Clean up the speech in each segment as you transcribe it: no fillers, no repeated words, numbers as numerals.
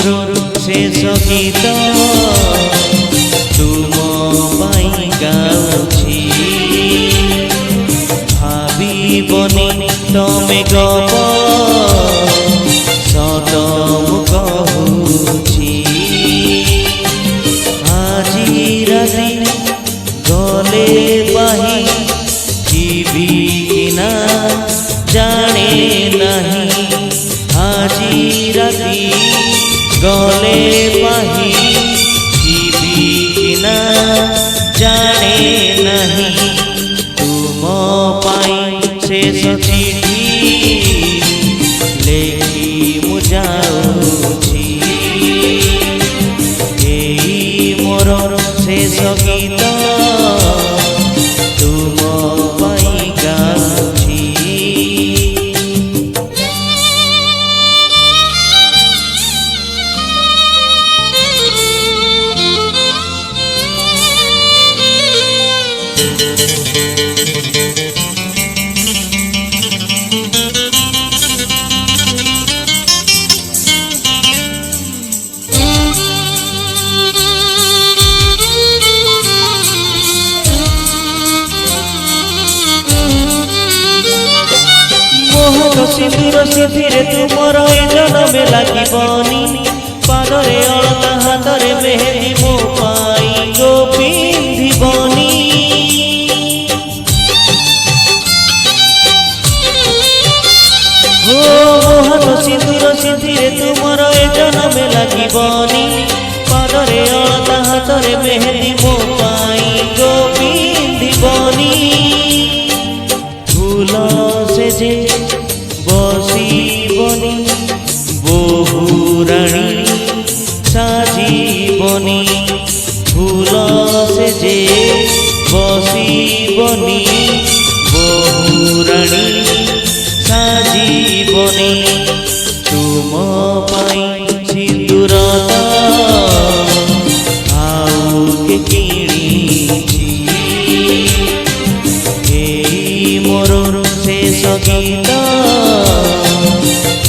मोर शेष गीत तुम पाई गाउछि भाविबनी तमे गप सत कहूछि आजी राति गले बाही जीवी किना जाने नहीं आजी राति गले बाही जीवी किना जाने नहीं तुम पाई शेष चिठी लेखी मु जाउछि एई मोर शेष गीत तुम पाई गाउछि। सिंदूर सिंधिरे तुमर ए जनमे लागिबनी पादरे अलता हाथरे मेहंदी मो पाई गो पिंधिबनी हो मोहन सिंदूर सिंधिरे तुमर ए जनमे लागिबनी पादरे अलता हाथरे मेहंदी मो पाई गो पिंधिबनी फूल से जे बसीबनी बहुराणी साजीबनी फूल से जे बसीबनी बहुराणी साजीबनी तुम पाई सिंदूर आउ के किणीछि एई मोर शेष गीत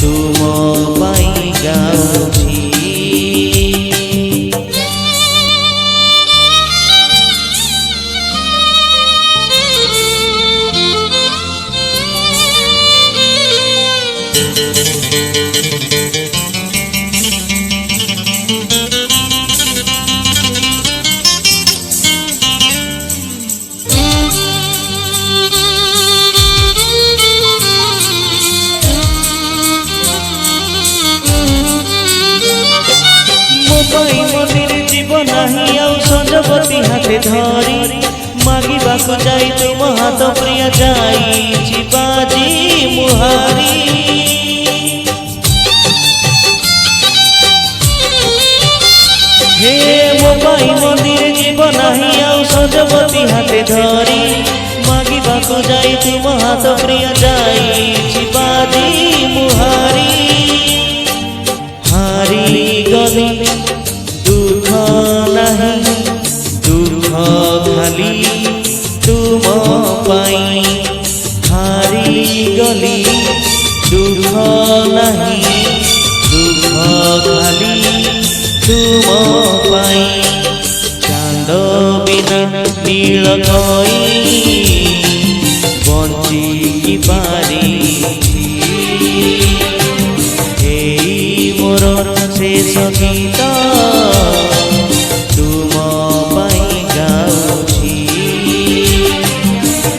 तुम पाई गाउछि। मंदिर जीव नहीं आउ संजपति हाथे धरी मागिबाकु जाई तुम हाथ प्रिय जाई बाजी मुहारी हे मो पाई मंदिर जीव नहीं आउ संजपति हाथे धरी मागिबाकु जाई तुम हाथ प्रिय जाई बाजी मुहारी हारी गली दुख नहीं दुख खाली तुम पाई हारी गली दुख नहीं दुख खाली तुम पाई चांद बिना नील कई बंची की पारी मोर शेष गीत तुम पाई गाउछि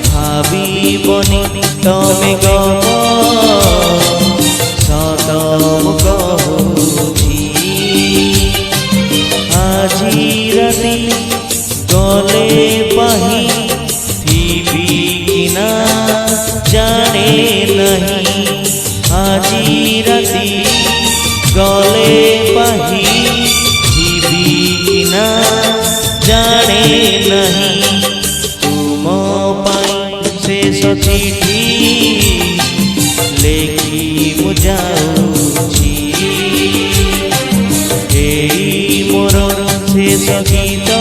भाविबनी तमे गप सत कहूछि आजी राति गले पाही थीबी किना जाने नहीं आजी राति गले पाही जीवी किना जाने नहीं तुम पाई शेष चिठी लेखी मु जाउछि एई मोर शेष गीत